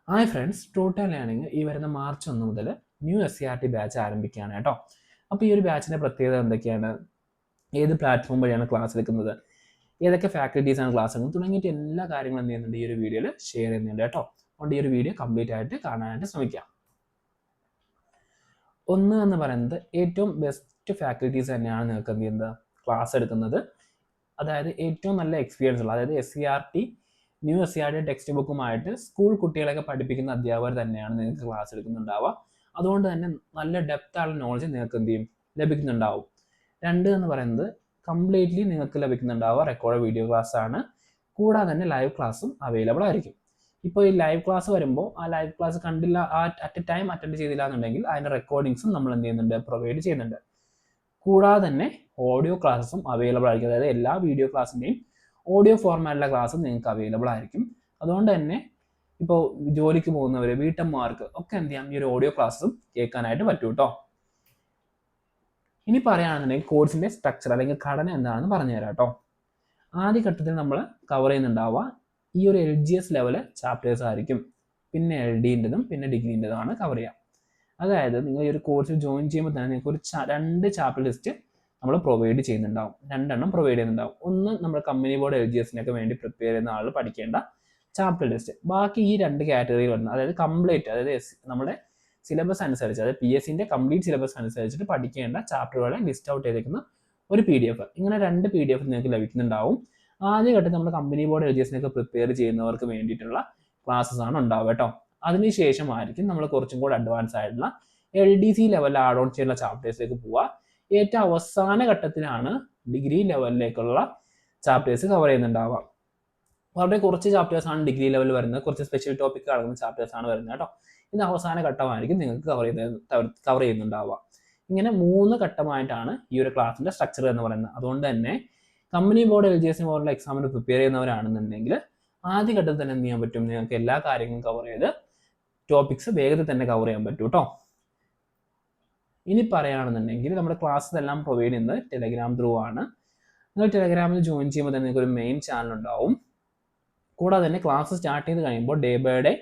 Hi friends, total learning ഈ വരുന്ന March 1 മുതൽ ന്യൂ SCRT ബാച്ച് ആരംഭിക്കുകയാണ് കേട്ടോ. അപ്പോൾ ഈ ഒരു ബാച്ചിൻ്റെ പ്രത്യേകത എന്തൊക്കെയാണ്, ഏത് പ്ലാറ്റ്ഫോം വഴിയാണ് ക്ലാസ് എടുക്കുന്നത്, ഏതൊക്കെ ഫാക്കൽറ്റീസാണ് ക്ലാസ് എടുക്കുന്നത് തുടങ്ങിയിട്ട് എല്ലാ കാര്യങ്ങളും എന്ത് ചെയ്യുന്നുണ്ട് ഈ ഒരു വീഡിയോയിൽ ഷെയർ ചെയ്യുന്നുണ്ട് കേട്ടോ. അതുകൊണ്ട് ഈ ഒരു വീഡിയോ കംപ്ലീറ്റ് ആയിട്ട് കാണാനായിട്ട് ശ്രമിക്കാം. ഒന്ന് എന്ന് പറയുന്നത് ഏറ്റവും ബെസ്റ്റ് ഫാക്കൽറ്റീസ് തന്നെയാണ് നിങ്ങൾക്ക് എന്ത് ചെയ്യുന്നത് ക്ലാസ് എടുക്കുന്നത്. അതായത് ഏറ്റവും നല്ല എക്സ്പീരിയൻസ് ഉള്ള, അതായത് ന്യൂ SCRT ടെക്സ്റ്റ് ബുക്കുമായിട്ട് സ്കൂൾ കുട്ടികളെയൊക്കെ പഠിപ്പിക്കുന്ന അധ്യാപകർ തന്നെയാണ് നിങ്ങൾക്ക് ക്ലാസ് എടുക്കുന്നുണ്ടാവുക. അതുകൊണ്ട് തന്നെ നല്ല ഡെപ്ത് ആയുള്ള നോളജ് നിങ്ങൾക്ക് എന്ത് ചെയ്യും ലഭിക്കുന്നുണ്ടാവും. 2 എന്ന് പറയുന്നത് കംപ്ലീറ്റ്ലി നിങ്ങൾക്ക് ലഭിക്കുന്നുണ്ടാവുക റെക്കോർഡ് വീഡിയോ ക്ലാസ് ആണ്. കൂടാതെ തന്നെ ലൈവ് ക്ലാസ്സും അവൈലബിൾ ആയിരിക്കും. ഇപ്പോൾ ഈ ലൈവ് ക്ലാസ് വരുമ്പോൾ ആ ലൈവ് ക്ലാസ് കണ്ടില്ല, അറ്റ് എ ടൈം അറ്റൻഡ് ചെയ്തില്ല എന്നുണ്ടെങ്കിൽ അതിൻ്റെ റെക്കോർഡിങ്സും നമ്മൾ എന്ത് ചെയ്യുന്നുണ്ട്, പ്രൊവൈഡ് ചെയ്യുന്നുണ്ട്. കൂടാതെ തന്നെ ഓഡിയോ ക്ലാസ്സും അവൈലബിൾ ആയിരിക്കും. അതായത് എല്ലാ വീഡിയോ ക്ലാസ്സിൻ്റെയും ഓഡിയോ ഫോർമാറ്റിലെ ക്ലാസ്സും നിങ്ങൾക്ക് അവൈലബിൾ ആയിരിക്കും. അതുകൊണ്ട് തന്നെ ഇപ്പോൾ ജോലിക്ക് പോകുന്നവർ, വീട്ടമ്മമാർക്ക് ഒക്കെ എന്ത് ചെയ്യാം, ഈ ഒരു ഓഡിയോ ക്ലാസ്സും കേൾക്കാനായിട്ട് പറ്റും കേട്ടോ. ഇനി പറയുകയാണെന്നുണ്ടെങ്കിൽ കോഴ്സിൻ്റെ സ്ട്രക്ചർ അല്ലെങ്കിൽ ഘടന എന്താണെന്ന് പറഞ്ഞുതരാം കേട്ടോ. ആദ്യ ഘട്ടത്തിൽ നമ്മൾ കവർ ചെയ്യുന്നുണ്ടാവുക ഈ ഒരു LGS ലെവല് ചാപ്റ്റേഴ്സ് ആയിരിക്കും. പിന്നെ LDൻ്റെതും പിന്നെ ഡിഗ്രീൻ്റെതുമാണ് കവർ ചെയ്യുക. അതായത് നിങ്ങൾ ഈ ഒരു കോഴ്സിൽ ജോയിൻ ചെയ്യുമ്പോൾ തന്നെ നിങ്ങൾക്ക് ഒരു 2 ചാപ്റ്റർ ലിസ്റ്റ് നമ്മൾ പ്രൊവൈഡ് ചെയ്യുന്നുണ്ടാവും. 2 എണ്ണം പ്രൊവൈഡ് ചെയ്യുന്നുണ്ടാവും. ഒന്ന് നമ്മൾ കമ്പനി ബോർഡ് LGSനൊക്കെ വേണ്ടി പ്രിപ്പയർ ചെയ്യുന്ന ആൾ പഠിക്കേണ്ട ചാപ്റ്റർ ലിസ്റ്റ്. ബാക്കി ഈ 2 കാറ്റഗറിയിൽ വരുന്ന, അതായത് കംപ്ലീറ്റ്, അതായത് നമ്മുടെ സിലബസ് അനുസരിച്ച്, അതായത് PSCൻ്റെ കംപ്ലീറ്റ് സിലബസ് അനുസരിച്ചിട്ട് പഠിക്കേണ്ട ചാപ്റ്ററുകളെ ലിസ്റ്റ് ഔട്ട് ചെയ്തിരിക്കുന്ന ഒരു PDF. ഇങ്ങനെ 2 PDF നിങ്ങൾക്ക് ലഭിക്കുന്നുണ്ടാവും. ആദ്യ ഘട്ടത്തിൽ നമ്മൾ കമ്പനി ബോർഡ് LGSനൊക്കെ പ്രിപ്പയർ ചെയ്യുന്നവർക്ക് വേണ്ടിയിട്ടുള്ള ക്ലാസ്സസ് ആണ് ഉണ്ടാവുക കേട്ടോ. അതിനുശേഷമായിരിക്കും നമ്മൾ കുറച്ചും കൂടി അഡ്വാൻസ് ആയിട്ടുള്ള LDC ലെവലിൽ ആഡ് ഓൺ ചെയ്യുന്ന ചാപ്റ്റേഴ്സിലേക്ക് പോവുക. ഏറ്റവും അവസാന ഘട്ടത്തിലാണ് ഡിഗ്രി ലെവലിലേക്കുള്ള ചാപ്റ്റേഴ്സ് കവർ ചെയ്യുന്നുണ്ടാവുക. വളരെ കുറച്ച് ചാപ്റ്റേഴ്സാണ് ഡിഗ്രി ലെവലിൽ വരുന്നത്, കുറച്ച് സ്പെഷ്യൽ ടോപ്പിക് അടങ്ങുന്ന ചാപ്റ്റേഴ്സാണ് വരുന്നത് കേട്ടോ. ഇത് അവസാന ഘട്ടമായിരിക്കും നിങ്ങൾക്ക് കവർ ചെയ്യുന്നുണ്ടാവുക. ഇങ്ങനെ 3 ഘട്ടമായിട്ടാണ് ഈ ഒരു ക്ലാസ്സിൻ്റെ സ്ട്രക്ചർ എന്ന് പറയുന്നത്. അതുകൊണ്ട് തന്നെ കമ്പനി ബോർഡ് LGS പോലുള്ള എക്സാമിന് പ്രിപ്പയർ ചെയ്യുന്നവരാണെന്നുണ്ടെങ്കിൽ ആദ്യ ഘട്ടത്തിൽ തന്നെ എന്ത് ചെയ്യാൻ പറ്റും, നിങ്ങൾക്ക് എല്ലാ കാര്യങ്ങളും കവർ ചെയ്ത് ടോപ്പിക്സ് വേഗത്തിൽ തന്നെ കവർ ചെയ്യാൻ പറ്റും കേട്ടോ. ഇനി പറയുകയാണെന്നുണ്ടെങ്കിൽ നമ്മുടെ ക്ലാസ്സസ് എല്ലാം പ്രൊവൈഡ് ചെയ്യുന്നത് ടെലഗ്രാം ത്രൂ ആണ്. നിങ്ങൾ ടെലഗ്രാമിൽ ജോയിൻ ചെയ്യുമ്പോൾ തന്നെ നിങ്ങൾക്ക് ഒരു മെയിൻ ചാനൽ ഉണ്ടാവും. കൂടാതെ തന്നെ ക്ലാസ് സ്റ്റാർട്ട് ചെയ്ത് കഴിയുമ്പോൾ day by day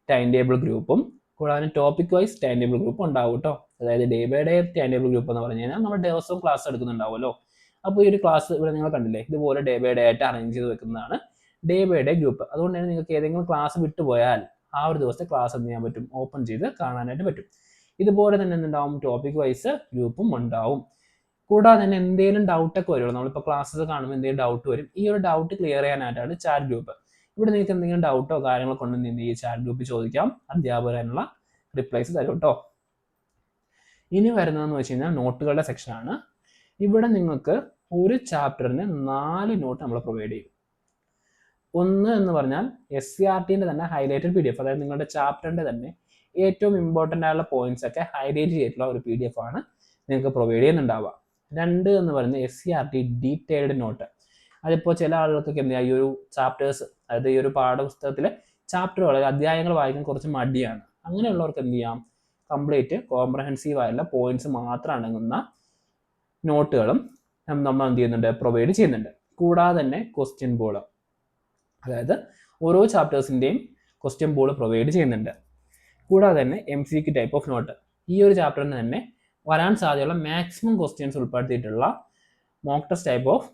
time table ഗ്രൂപ്പും കൂടാതെ ടോപ്പിക് വൈസ് ടൈം ടേബിൾ ഗ്രൂപ്പും ഉണ്ടാവും കേട്ടോ. അതായത് day by day time table group എന്ന് പറഞ്ഞു കഴിഞ്ഞാൽ നമ്മൾ ദിവസവും ക്ലാസ് എടുക്കുന്നുണ്ടാവുമല്ലോ. അപ്പോൾ ഈ ഒരു ക്ലാസ് ഇവിടെ നിങ്ങൾ കണ്ടില്ലേ, ഇതുപോലെ ഡേ ബൈ ഡേ ആയിട്ട് അറേഞ്ച് ചെയ്ത് വെക്കുന്നതാണ് ഡേ ബൈ ഡേ ഗ്രൂപ്പ്. അതുകൊണ്ട് തന്നെ നിങ്ങൾക്ക് ഏതെങ്കിലും ക്ലാസ് വിട്ടുപോയാൽ ആ ഒരു ദിവസത്തെ ക്ലാസ് എന്ത് ചെയ്യാൻ പറ്റും, ഓപ്പൺ ചെയ്ത് കാണാനായിട്ട് പറ്റും. ഇതുപോലെ തന്നെ എന്തുണ്ടാവും, ടോപ്പിക് വൈസ് ഗ്രൂപ്പും ഉണ്ടാവും. കൂടാതെ തന്നെ എന്തെങ്കിലും ഡൗട്ടൊക്കെ വരുള്ളൂ, നമ്മളിപ്പോൾ ക്ലാസ്സസ് കാണുമ്പോൾ എന്തെങ്കിലും ഡൗട്ട് വരും. ഈ ഒരു ഡൗട്ട് ക്ലിയർ ചെയ്യാനായിട്ടാണ് ചാറ്റ് ഗ്രൂപ്പ്. ഇവിടെ നിങ്ങൾക്ക് എന്തെങ്കിലും ഡൗട്ടോ കാര്യങ്ങളൊക്കെ ഉണ്ടെങ്കിൽ ഈ ചാറ്റ് ഗ്രൂപ്പിൽ ചോദിക്കാം, അധ്യാപകർ അതിനുള്ള റിപ്ലൈസ് തരും കേട്ടോ. ഇനി വരുന്നതെന്ന് വെച്ച് കഴിഞ്ഞാൽ നോട്ടുകളുടെ സെക്ഷനാണ്. ഇവിടെ നിങ്ങൾക്ക് ഒരു ചാപ്റ്ററിന് 4 നോട്ട് നമ്മൾ പ്രൊവൈഡ് ചെയ്യും. ഒന്ന് എന്ന് പറഞ്ഞാൽ SCRTൻ്റെ തന്നെ ഹൈലൈറ്റഡ് PDF, അതായത് നിങ്ങളുടെ ചാപ്റ്ററിൻ്റെ തന്നെ ഏറ്റവും ഇമ്പോർട്ടൻ്റ് ആയുള്ള പോയിന്റ്സ് ഒക്കെ ഹൈലൈറ്റ് ചെയ്തിട്ടുള്ള ഒരു PDF ആണ് നിങ്ങൾക്ക് പ്രൊവൈഡ് ചെയ്യുന്നുണ്ടാവുക. 2 എന്ന് പറയുന്നത് SCRT ഡീറ്റെയിൽഡ് നോട്ട്. അതിപ്പോൾ ചില ആളുകൾക്കൊക്കെ എന്ത് ചെയ്യുക, ഈ ഒരു ചാപ്റ്റേഴ്സ്, അതായത് ഈ ഒരു പാഠപുസ്തകത്തിലെ ചാപ്റ്ററുകൾ, അധ്യായങ്ങൾ വായിക്കാൻ കുറച്ച് മടിയാണ്. അങ്ങനെയുള്ളവർക്ക് എന്ത് ചെയ്യാം, കംപ്ലീറ്റ് കോംപ്രഹെൻസീവ് ആയിട്ടുള്ള പോയിന്റ്സ് മാത്രം അടങ്ങുന്ന നോട്ടുകളും നമ്മൾ എന്ത് ചെയ്യുന്നുണ്ട്, പ്രൊവൈഡ് ചെയ്യുന്നുണ്ട്. കൂടാതെ തന്നെ ക്വസ്റ്റ്യൻ ബോൾ, അതായത് ഓരോ ചാപ്റ്റേഴ്സിൻ്റെയും ക്വസ്റ്റ്യൻ ബോൾ പ്രൊവൈഡ് ചെയ്യുന്നുണ്ട്. കൂടാതെ തന്നെ MCQ ടൈപ്പ് ഓഫ് നോട്ട്, ഈ ഒരു ചാപ്റ്ററിന് തന്നെ വരാൻ സാധ്യതയുള്ള മാക്സിമം ക്വസ്റ്റ്യൻസ് ഉൾപ്പെടുത്തിയിട്ടുള്ള mock test type of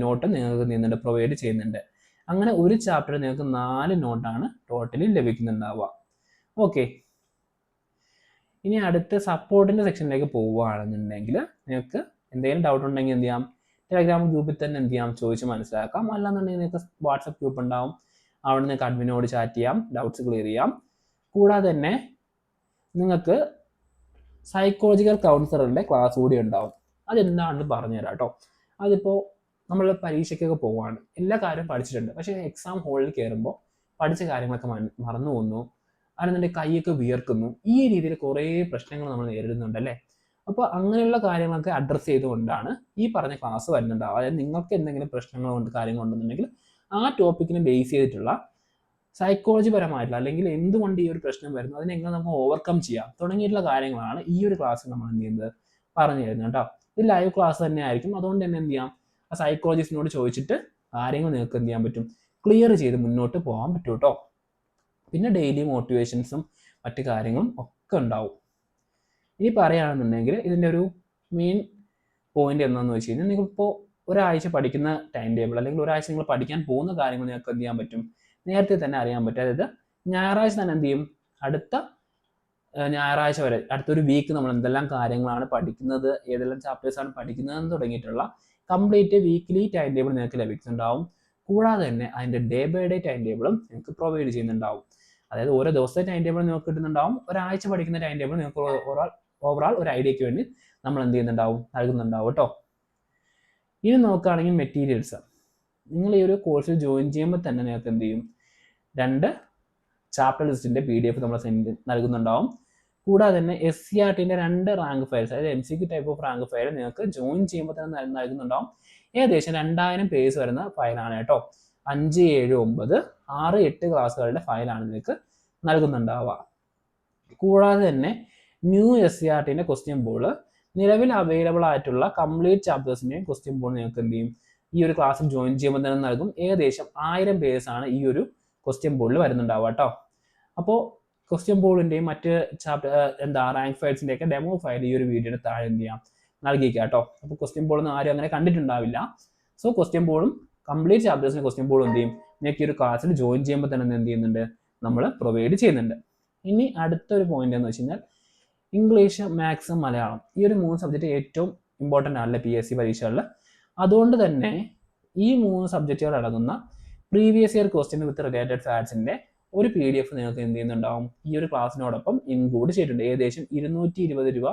note നിങ്ങൾക്ക് നീന്തുണ്ട് പ്രൊവൈഡ് ചെയ്യുന്നുണ്ട്. അങ്ങനെ ഒരു ചാപ്റ്റർ നിങ്ങൾക്ക് 4 നോട്ടാണ് ടോട്ടലി ലഭിക്കുന്നുണ്ടാവുക. ഓക്കെ, ഇനി അടുത്ത സപ്പോർട്ടിൻ്റെ സെക്ഷനിലേക്ക് പോവുകയാണെന്നുണ്ടെങ്കിൽ നിങ്ങൾക്ക് എന്തെങ്കിലും ഡൗട്ട് ഉണ്ടെങ്കിൽ എന്ത് ചെയ്യാം, ടെലഗ്രാം ഗ്രൂപ്പിൽ തന്നെ എന്ത് ചെയ്യാം, ചോദിച്ച് മനസ്സിലാക്കാം. അല്ലാന്നുണ്ടെങ്കിൽ നിങ്ങൾക്ക് വാട്സപ്പ് ഗ്രൂപ്പ് ഉണ്ടാവും, അവിടെ നിങ്ങൾക്ക് അഡ്മിനോട് ചാറ്റ് ചെയ്യാം, ഡൗട്ട്സ് ക്ലിയർ ചെയ്യാം. കൂടാതെ തന്നെ നിങ്ങൾക്ക് സൈക്കോളജിക്കൽ കൗൺസിലറിൻ്റെ ക്ലാസ് കൂടി ഉണ്ടാവും. അതെന്താണെന്ന് പറഞ്ഞുതരാം കേട്ടോ. അതിപ്പോൾ നമ്മൾ പരീക്ഷയ്ക്കൊക്കെ പോവുകയാണ്, എല്ലാ കാര്യവും പഠിച്ചിട്ടുണ്ട്, പക്ഷേ എക്സാം ഹോളിൽ കയറുമ്പോൾ പഠിച്ച കാര്യങ്ങളൊക്കെ മറന്നു പോകുന്നു, അല്ലെന്നുണ്ടെങ്കിൽ കൈയൊക്കെ വിയർക്കുന്നു. ഈ രീതിയിൽ കുറേ പ്രശ്നങ്ങൾ നമ്മൾ നേരിടുന്നുണ്ട് അല്ലേ. അപ്പോൾ അങ്ങനെയുള്ള കാര്യങ്ങളൊക്കെ അഡ്രസ്സ് ചെയ്തുകൊണ്ടാണ് ഈ പറഞ്ഞ ക്ലാസ് വരുന്നുണ്ടാവുക. അതായത് നിങ്ങൾക്ക് എന്തെങ്കിലും പ്രശ്നങ്ങളുണ്ട്, കാര്യങ്ങളുണ്ടെന്നുണ്ടെങ്കിൽ ആ ടോപ്പിക്കിനെ ബേസ് ചെയ്തിട്ടുള്ള സൈക്കോളജി പരമായിട്ടുള്ള, അല്ലെങ്കിൽ എന്തുകൊണ്ട് ഈ ഒരു പ്രശ്നം വരുന്നു, അതിനെങ്ങനെ നമുക്ക് ഓവർകം ചെയ്യാം തുടങ്ങിയിട്ടുള്ള കാര്യങ്ങളാണ് ഈ ഒരു ക്ലാസ്സിൽ നമ്മൾ എന്ത് ചെയ്യുന്നത്, പറഞ്ഞു തരുന്നത് കേട്ടോ. ഇത് ലൈവ് ക്ലാസ് തന്നെ ആയിരിക്കും. അതുകൊണ്ട് തന്നെ എന്ത് ചെയ്യാം, ആ സൈക്കോളജിസ്റ്റിനോട് ചോദിച്ചിട്ട് കാര്യങ്ങൾ നിങ്ങൾക്ക് എന്ത് ചെയ്യാൻ പറ്റും, ക്ലിയർ ചെയ്ത് മുന്നോട്ട് പോകാൻ പറ്റും കേട്ടോ. പിന്നെ ഡെയിലി മോട്ടിവേഷൻസും മറ്റു കാര്യങ്ങളും ഒക്കെ ഉണ്ടാവും. ഇനി പറയുകയാണെന്നുണ്ടെങ്കിൽ ഇതിൻ്റെ ഒരു മെയിൻ പോയിന്റ് എന്താണെന്ന് വെച്ച് കഴിഞ്ഞാൽ, നിങ്ങളിപ്പോൾ ഒരാഴ്ച പഠിക്കുന്ന ടൈം ടേബിൾ അല്ലെങ്കിൽ ഒരാഴ്ച നിങ്ങൾ പഠിക്കാൻ പോകുന്ന കാര്യങ്ങൾ നിങ്ങൾക്ക് എന്ത് ചെയ്യാൻ പറ്റും, നേരത്തെ തന്നെ അറിയാൻ പറ്റും. അതായത് ഞായറാഴ്ച തന്നെ എന്ത് ചെയ്യും, അടുത്ത ഞായറാഴ്ച വരെ അടുത്തൊരു വീക്ക് നമ്മൾ എന്തെല്ലാം കാര്യങ്ങളാണ് പഠിക്കുന്നത്, ഏതെല്ലാം ചാപ്റ്റേഴ്സാണ് പഠിക്കുന്നതെന്ന് തുടങ്ങിയിട്ടുള്ള കംപ്ലീറ്റ് വീക്ക്ലി ടൈം ടേബിൾ നിങ്ങൾക്ക് ലഭിക്കുന്നുണ്ടാവും. കൂടാതെ തന്നെ അതിൻ്റെ ഡേ ബൈ ഡേ ടൈം ടേബിളും നിങ്ങൾക്ക് പ്രൊവൈഡ് ചെയ്യുന്നുണ്ടാവും. അതായത് ഓരോ ദിവസത്തെ ടൈം ടേബിൾ നിങ്ങൾക്ക് കിട്ടുന്നുണ്ടാവും, ഒരാഴ്ച പഠിക്കുന്ന ടൈം ടേബിൾ നിങ്ങൾക്ക് ഓവറാൾ ഒരു ഐഡിയയ്ക്ക് വേണ്ടി നമ്മൾ എന്ത് ചെയ്യുന്നുണ്ടാവും, നൽകുന്നുണ്ടാവും കേട്ടോ. ഇനി നോക്കുകയാണെങ്കിൽ മെറ്റീരിയൽസ്, നിങ്ങൾ ഈ ഒരു കോഴ്സിൽ ജോയിൻ ചെയ്യുമ്പോൾ തന്നെ നിങ്ങൾക്ക് എന്ത് ചെയ്യും, 2 ചാപ്റ്റർ ലിസ്റ്റിൻ്റെ PDF നമ്മൾ നൽകുന്നുണ്ടാവും. കൂടാതെ തന്നെ SCERTൻ്റെ 2 റാങ്ക് ഫയൽസ്, അതായത് MCQ type of rank file നിങ്ങൾക്ക് ജോയിൻ ചെയ്യുമ്പോൾ തന്നെ നൽകുന്നുണ്ടാവും. ഏകദേശം 2000 പേജ് വരുന്ന ഫയലാണ് കേട്ടോ. 5, 7, 9, 6, 8 ക്ലാസ്സുകളുടെ ഫയലാണ് നിങ്ങൾക്ക് നൽകുന്നുണ്ടാവുക. കൂടാതെ തന്നെ ന്യൂ SCERTൻ്റെ ക്വസ്റ്റ്യൻ ബോർഡ്, നിലവിൽ അവൈലബിൾ ആയിട്ടുള്ള കംപ്ലീറ്റ് ചാപ്റ്റേഴ്സിൻ്റെയും ക്വസ്റ്റ്യൻ ബോർഡ് നിങ്ങൾക്ക് എന്ത് ചെയ്യും, ഈ ഒരു ക്ലാസ്സിൽ ജോയിൻ ചെയ്യുമ്പോൾ തന്നെ നൽകും. ഏകദേശം 1000 പേജാണ് ഈ ഒരു ക്വസ്റ്റ്യൻ ബോർഡിൽ വരുന്നുണ്ടാവുക കേട്ടോ. അപ്പോൾ ക്വസ്റ്റ്യൻ ബോർഡിൻ്റെയും മറ്റ് റാങ്ക് ഫയൽസിൻ്റെ ഒക്കെ ഡെമോ ഫയൽ ഈ ഒരു വീഡിയോയുടെ താഴെ എന്ത് ചെയ്യാം, നൽകിയിരിക്കുക കേട്ടോ. അപ്പോൾ ക്വസ്റ്റ്യൻ ബോർഡൊന്നും ആരും അങ്ങനെ കണ്ടിട്ടുണ്ടാവില്ല. സോ ക്വസ്റ്റ്യൻ ബോർഡും കംപ്ലീറ്റ് ചാപ്റ്റേഴ്സിൻ്റെ ക്വസ്റ്റ്യൻ ബോർഡും എന്ത് ചെയ്യും, നിങ്ങൾക്ക് ഈ ഒരു ക്ലാസ്സിൽ ജോയിൻ ചെയ്യുമ്പോൾ തന്നെ എന്ത് ചെയ്യുന്നുണ്ട്, നമ്മൾ പ്രൊവൈഡ് ചെയ്യുന്നുണ്ട്. ഇനി അടുത്തൊരു പോയിന്റ് എന്ന് വെച്ച് കഴിഞ്ഞാൽ, ഇംഗ്ലീഷ്, മാത്സ്, മലയാളം ഈ ഒരു 3 സബ്ജക്റ്റ് ഏറ്റവും ഇമ്പോർട്ടൻ്റ് ആണല്ലേ PSC പരീക്ഷകളിൽ. അതുകൊണ്ട് തന്നെ ഈ 3 സബ്ജക്റ്റുകൾ അടങ്ങുന്ന previous year question with related ഫാക്ട്സിൻ്റെ ഒരു PDF നിങ്ങൾക്ക് എന്ത് ചെയ്യുന്നുണ്ടാവും, ഈ ഒരു ക്ലാസ്സിനോടൊപ്പം ഇൻക്ലൂഡ് ചെയ്തിട്ടുണ്ട്. ഏകദേശം 220 രൂപ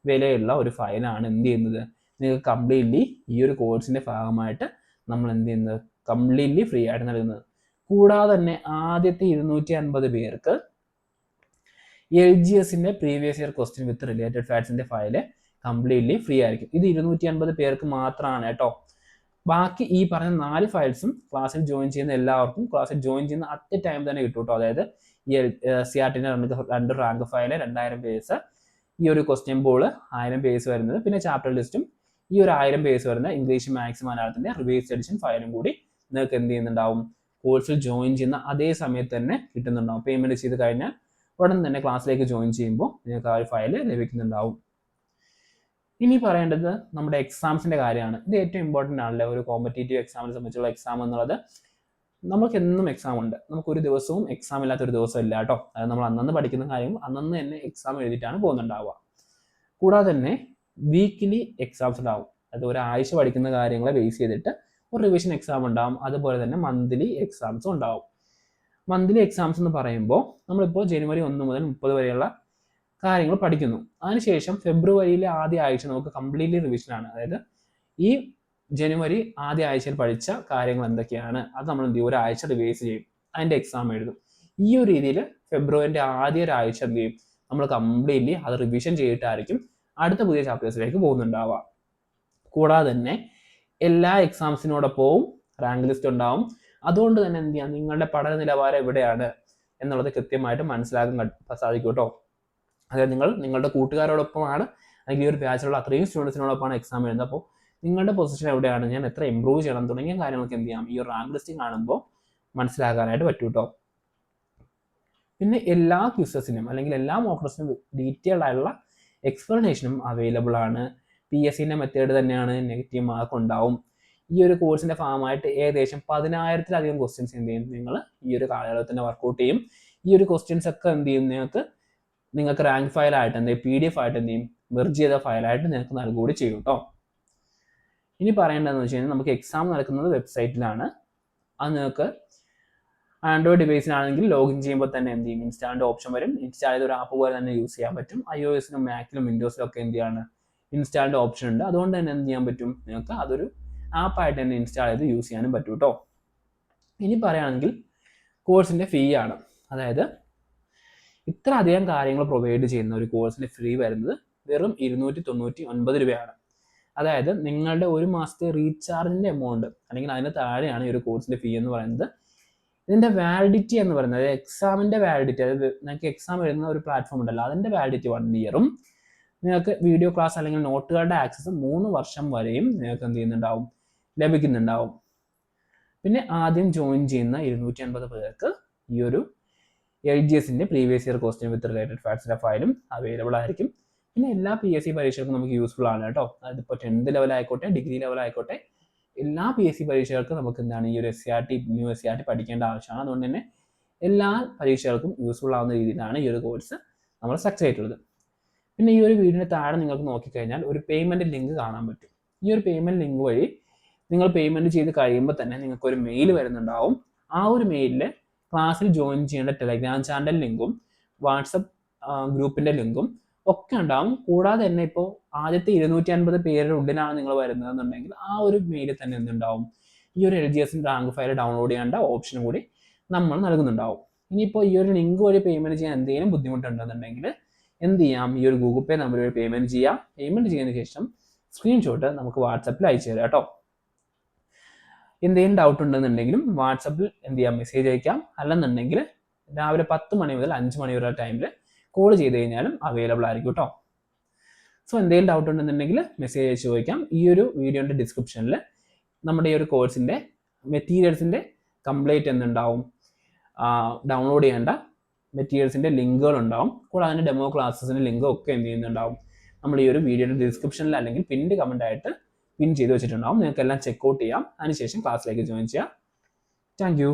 വിലയുള്ള ഒരു ഫയലാണ് എന്ത് ചെയ്യുന്നത്, നിങ്ങൾക്ക് കംപ്ലീറ്റ്ലി ഈ ഒരു കോഴ്സിൻ്റെ ഭാഗമായിട്ട് നമ്മൾ എന്ത് ചെയ്യുന്നത്, കംപ്ലീറ്റ്ലി ഫ്രീ ആയിട്ട് നൽകുന്നത്. കൂടാതെ തന്നെ ആദ്യത്തെ 250 പേർക്ക് LGSൻ്റെ previous year question with related ഫാക്ട്സിൻ്റെ ഫയല് കംപ്ലീറ്റ്ലി ഫ്രീ ആയിരിക്കും. ഇത് 250 പേർക്ക് മാത്രമാണ് കേട്ടോ. ബാക്കി ഈ പറഞ്ഞ 4 ഫയൽസും ക്ലാസ്സിൽ ജോയിൻ ചെയ്യുന്ന എല്ലാവർക്കും ക്ലാസ്സിൽ ജോയിൻ ചെയ്യുന്ന അറ്റ് ടൈം തന്നെ കിട്ടും കേട്ടോ. അതായത് ഈ SCERTൻ്റെ 2 റാങ്ക് ഫയല് 2000 പേജ്, ഈ ഒരു ക്വസ്റ്റ്യൻ ബോർഡ് 1000 പേജ് വരുന്നത്, പിന്നെ ചാപ്റ്റർ ലിസ്റ്റും ഈ ഒരു 1000 പേജ് വരുന്ന ഇംഗ്ലീഷ്, മാത്സ്, മലയാളത്തിൻ്റെ റിവൈസ്ഡ് എഡിഷൻ ഫയലും കൂടി നിങ്ങൾക്ക് എന്ത് ചെയ്യുന്നുണ്ടാവും, കോഴ്സിൽ ജോയിൻ ചെയ്യുന്ന അതേ സമയത്ത് തന്നെ കിട്ടുന്നുണ്ടാവും. പേയ്മെൻറ്റ് ചെയ്ത് കഴിഞ്ഞാൽ ഉടൻ തന്നെ ക്ലാസ്സിലേക്ക് ജോയിൻ ചെയ്യുമ്പോൾ നിങ്ങൾക്ക് ആ ഒരു ഫയൽ ലഭിക്കുന്നുണ്ടാവും. ഇനി പറയേണ്ടത് നമ്മുടെ എക്സാംസിൻ്റെ കാര്യമാണ്. ഇത് ഏറ്റവും ഇമ്പോർട്ടൻ്റ് ആണല്ലേ, ഒരു കോമ്പറ്റേറ്റീവ് എക്സാമിനെ സംബന്ധിച്ചുള്ള എക്സാം എന്നുള്ളത്. നമുക്ക് എന്നും എക്സാം ഉണ്ട്, നമുക്കൊരു ദിവസവും എക്സാം ഇല്ലാത്തൊരു ദിവസം ഇല്ല കേട്ടോ. അത് നമ്മൾ അന്നന്ന് പഠിക്കുന്ന കാര്യങ്ങൾ അന്നന്ന് തന്നെ എക്സാം എഴുതിയിട്ടാണ് പോകുന്നുണ്ടാവുക. കൂടാതെ തന്നെ വീക്കിലി എക്സാംസ് ഉണ്ടാവും. അത് ഒരാഴ്ച പഠിക്കുന്ന കാര്യങ്ങളെ ബേസ് ചെയ്തിട്ട് ഒരു റിവിഷൻ എക്സാം ഉണ്ടാവും. അതുപോലെ തന്നെ മന്ത്ലി എക്സാംസും ഉണ്ടാവും. മന്ത്ലി എക്സാംസ് എന്ന് പറയുമ്പോൾ നമ്മളിപ്പോൾ ജനുവരി 1 മുതൽ 30 വരെയുള്ള കാര്യങ്ങൾ പഠിക്കുന്നു. അതിനുശേഷം ഫെബ്രുവരിയിലെ ആദ്യ ആഴ്ച നമുക്ക് കംപ്ലീറ്റ്ലി റിവിഷനാണ്. അതായത് ഈ ജനുവരി ആദ്യ ആഴ്ചയിൽ പഠിച്ച കാര്യങ്ങൾ എന്തൊക്കെയാണ് അത് നമ്മൾ എന്ത് ചെയ്യും, ഒരാഴ്ച റിവൈസ് ചെയ്യും, അതിൻ്റെ എക്സാം എഴുതും. ഈ ഒരു രീതിയിൽ ഫെബ്രുവരിൻ്റെ ആദ്യ ഒരാഴ്ച എന്ത് ചെയ്യും, നമ്മൾ കംപ്ലീറ്റ്ലി അത് റിവിഷൻ ചെയ്തിട്ടായിരിക്കും അടുത്ത പുതിയ ചാപ്റ്റേഴ്സിലേക്ക് പോകുന്നുണ്ടാവുക. കൂടാതെ തന്നെ എല്ലാ എക്സാംസിനോടൊപ്പവും റാങ്ക് ലിസ്റ്റ് ഉണ്ടാവും. അതുകൊണ്ട് തന്നെ എന്ത് ചെയ്യാം, നിങ്ങളുടെ പഠന നിലവാരം എവിടെയാണ് എന്നുള്ളത് കൃത്യമായിട്ട് മനസ്സിലാക്കാൻ സാധിക്കും കേട്ടോ. അതായത് നിങ്ങളുടെ കൂട്ടുകാരോടൊപ്പമാണ് അല്ലെങ്കിൽ ഈ ഒരു ബാച്ചിലുള്ള അത്രയും സ്റ്റുഡൻസിനോടൊപ്പമാണ് എക്സാം എഴുതുന്നത്. അപ്പോൾ നിങ്ങളുടെ പൊസിഷൻ എവിടെയാണ്, ഞാൻ എത്ര ഇമ്പ്രൂവ് ചെയ്യണം തുടങ്ങിയ കാര്യങ്ങൾക്ക് എന്ത് ചെയ്യാം, ഈ ഒരു റാങ്ക് ലിസ്റ്റ് കാണുമ്പോൾ മനസ്സിലാക്കാനായിട്ട് പറ്റും കേട്ടോ. പിന്നെ എല്ലാ ക്വിസസിനും അല്ലെങ്കിൽ എല്ലാ മോക്ക് ടെസ്റ്റിനും ഡീറ്റെയിൽഡ് ആയിട്ടുള്ള എക്സ്പ്ലനേഷനും അവൈലബിൾ ആണ്. PSCൻ്റെ മെത്തേഡ് തന്നെയാണ്, നെഗറ്റീവ് മാർക്ക് ഉണ്ടാവും. ഈ ഒരു കോഴ്സിൻ്റെ ഭാഗമായിട്ട് ഏകദേശം 10,000-ലധികം ക്വസ്റ്റ്യൻസ് എന്ത് ചെയ്യും, നിങ്ങൾ ഈ ഒരു കാലയളവിൽ തന്നെ വർക്കൗട്ട് ചെയ്യും. ഈ ഒരു ക്വസ്റ്റ്യൻസ് ഒക്കെ എന്ത് ചെയ്യും, നിങ്ങൾക്ക് റാങ്ക് ഫയലായിട്ട് എന്ത് ചെയ്യും, PDF ആയിട്ട് എന്ത് ചെയ്യും, മെർജ് ചെയ്ത ഫയലായിട്ട് നിങ്ങൾക്ക് നൽകുകയും ചെയ്യും കേട്ടോ. ഇനി പറയേണ്ടതെന്ന് വെച്ച് കഴിഞ്ഞാൽ, നമുക്ക് എക്സാം നടക്കുന്നത് വെബ്സൈറ്റിലാണ്. അത് നിങ്ങൾക്ക് ആൻഡ്രോയിഡ് ഡിവൈസിലാണെങ്കിൽ ലോഗിൻ ചെയ്യുമ്പോൾ തന്നെ എന്ത് ചെയ്യും, ഇൻസ്റ്റാളിൻ്റെ ഓപ്ഷൻ വരും. ഇൻസ്റ്റാൾ ചെയ്ത ഒരു ആപ്പ് പോലെ തന്നെ യൂസ് ചെയ്യാൻ പറ്റും. iOSനും Macലും Windowsലും ഒക്കെ എന്ത് ചെയ്യാണ്, ഇൻസ്റ്റാളിൻ്റെ ഓപ്ഷൻ ഉണ്ട്. അതുകൊണ്ട് തന്നെ എന്ത് ചെയ്യാൻ പറ്റും, നിങ്ങൾക്ക് അതൊരു ആപ്പായിട്ട് തന്നെ ഇൻസ്റ്റാൾ ചെയ്ത് യൂസ് ചെയ്യാനും പറ്റും കേട്ടോ. ഇനി പറയുകയാണെങ്കിൽ കോഴ്സിൻ്റെ ഫീ ആണ്. അതായത് ഇത്ര അധികം കാര്യങ്ങൾ പ്രൊവൈഡ് ചെയ്യുന്ന ഒരു കോഴ്സിൻ്റെ ഫീ വരുന്നത് വെറും 299 രൂപയാണ്. അതായത് നിങ്ങളുടെ ഒരു മാസത്തെ റീചാർജിൻ്റെ എമൗണ്ട് അല്ലെങ്കിൽ അതിന് താഴെയാണ് ഈ ഒരു കോഴ്സിൻ്റെ ഫീ എന്ന് പറയുന്നത്. ഇതിൻ്റെ വാലിഡിറ്റി എന്ന് പറയുന്നത് എക്സാമിൻ്റെ വാലിഡിറ്റി, അതായത് നിങ്ങൾക്ക് എക്സാം എഴുതുന്ന ഒരു പ്ലാറ്റ്ഫോം ഉണ്ടല്ലോ, അതിൻ്റെ വാലിഡിറ്റി 1 ഇയറും നിങ്ങൾക്ക് വീഡിയോ ക്ലാസ് അല്ലെങ്കിൽ നോട്ടുകളുടെ ആക്സസ് 3 വർഷം വരെയും നിങ്ങൾക്ക് എന്ത് ചെയ്യുന്നുണ്ടാവും, ലഭിക്കുന്നുണ്ടാവും. പിന്നെ ആദ്യം ജോയിൻ ചെയ്യുന്ന 250 പേർക്ക് ഈ ഒരു LGSന്റെ previous year question with related ഫാക്ട്സിന്റെ ഫയലും അവൈലബിൾ ആയിരിക്കും. പിന്നെ എല്ലാ PSC പരീക്ഷകൾക്കും നമുക്ക് യൂസ്ഫുൾ ആണ് കേട്ടോ. അതിപ്പോൾ 10th ലെവൽ ആയിക്കോട്ടെ, ഡിഗ്രി ലെവൽ ആയിക്കോട്ടെ, എല്ലാ PSC പരീക്ഷകൾക്കും നമുക്ക് എന്താണ് ഈ ഒരു SCRT ന്യൂ SCRT പഠിക്കേണ്ട ആവശ്യമാണ്. അതുകൊണ്ട് തന്നെ എല്ലാ പരീക്ഷകൾക്കും യൂസ്ഫുൾ ആവുന്ന രീതിയിലാണ് ഈ ഒരു കോഴ്സ് നമ്മൾ സ്ട്രക്ചർ ചെയ്തിട്ടുള്ളത്. പിന്നെ ഈ ഒരു വീഡിയോയുടെ താഴെ നിങ്ങൾക്ക് നോക്കിക്കഴിഞ്ഞാൽ ഒരു പേയ്മെന്റ് ലിങ്ക് കാണാൻ പറ്റും. ഈ ഒരു പേയ്മെന്റ് ലിങ്ക് വഴി നിങ്ങൾ പേയ്മെന്റ് ചെയ്ത് കഴിയുമ്പോൾ തന്നെ നിങ്ങൾക്ക് ഒരു മെയിൽ വരുന്നുണ്ടാവും. ആ ഒരു മെയിലിൽ ക്ലാസ്സിൽ ജോയിൻ ചെയ്യേണ്ട ടെലഗ്രാം ചാനൽ ലിങ്കും വാട്സപ്പ് ഗ്രൂപ്പിന്റെ ലിങ്കും ഒക്കെ ഉണ്ടാവും. കൂടാതെ തന്നെ ഇപ്പോൾ ആദ്യത്തെ 250 പേരുടെ ഉള്ളിലാണ് നിങ്ങൾ വരുന്നതെന്നുണ്ടെങ്കിൽ ആ ഒരു മെയിലിൽ തന്നെ എന്തുണ്ടാവും, ഈ ഒരു LGS റാങ്ക് ഫയൽ ഡൗൺലോഡ് ചെയ്യേണ്ട ഓപ്ഷനും കൂടി നമ്മൾ നൽകുന്നുണ്ടാവും. ഇനിയിപ്പോൾ ഈ ഒരു ലിങ്ക് വഴി പേയ്മെന്റ് ചെയ്യാൻ എന്തെങ്കിലും ബുദ്ധിമുട്ടുണ്ടെന്നുണ്ടെങ്കിൽ എന്ത് ചെയ്യാം, ഈ ഒരു ഗൂഗിൾ പേ നമ്പർ വഴി പേയ്മെന്റ് ചെയ്യാം. പേയ്മെന്റ് ചെയ്തതിന് ശേഷം സ്ക്രീൻഷോട്ട് നമുക്ക് വാട്സപ്പിൽ അയച്ചു തരാം കേട്ടോ. എന്തെങ്കിലും ഡൗട്ട് ഉണ്ടെന്നുണ്ടെങ്കിലും വാട്സപ്പിൽ എന്ത് ചെയ്യാം, മെസ്സേജ് അയക്കാം. അല്ലെന്നുണ്ടെങ്കിൽ രാവിലെ 10 മണി മുതൽ 5 മണി വരെ ടൈമിൽ കോൾ ചെയ്ത് കഴിഞ്ഞാലും അവൈലബിൾ ആയിരിക്കും കേട്ടോ. സോ എന്തെങ്കിലും ഡൗട്ട് ഉണ്ടെന്നുണ്ടെങ്കിൽ മെസ്സേജ് അയച്ച് ചോദിക്കാം. ഈ ഒരു വീഡിയോയുടെ ഡിസ്ക്രിപ്ഷനിൽ നമ്മുടെ ഈ ഒരു കോഴ്സിൻ്റെ മെറ്റീരിയൽസിൻ്റെ കംപ്ലീറ്റ് എന്നുണ്ടാവും, ഡൗൺലോഡ് ചെയ്യേണ്ട മെറ്റീരിയൽസിൻ്റെ ലിങ്കുകൾ ഉണ്ടാവും. കൂടാതെ അതിൻ്റെ ഡെമോ ക്ലാസ്സസിൻ്റെ ലിങ്കും ഒക്കെ എന്ത് ചെയ്യുന്നുണ്ടാവും, നമ്മൾ ഈ ഒരു വീഡിയോയുടെ ഡിസ്ക്രിപ്ഷനിൽ അല്ലെങ്കിൽ പിൻഡ് കമൻ്റ് ആയിട്ട് പിൻ ചെയ്ത് വെച്ചിട്ടുണ്ടാവും. നിങ്ങൾക്ക് എല്ലാം ചെക്കൗട്ട് ചെയ്യാം. അതിനുശേഷം ക്ലാസ്സിലേക്ക് ജോയിൻ ചെയ്യാം. Thank you.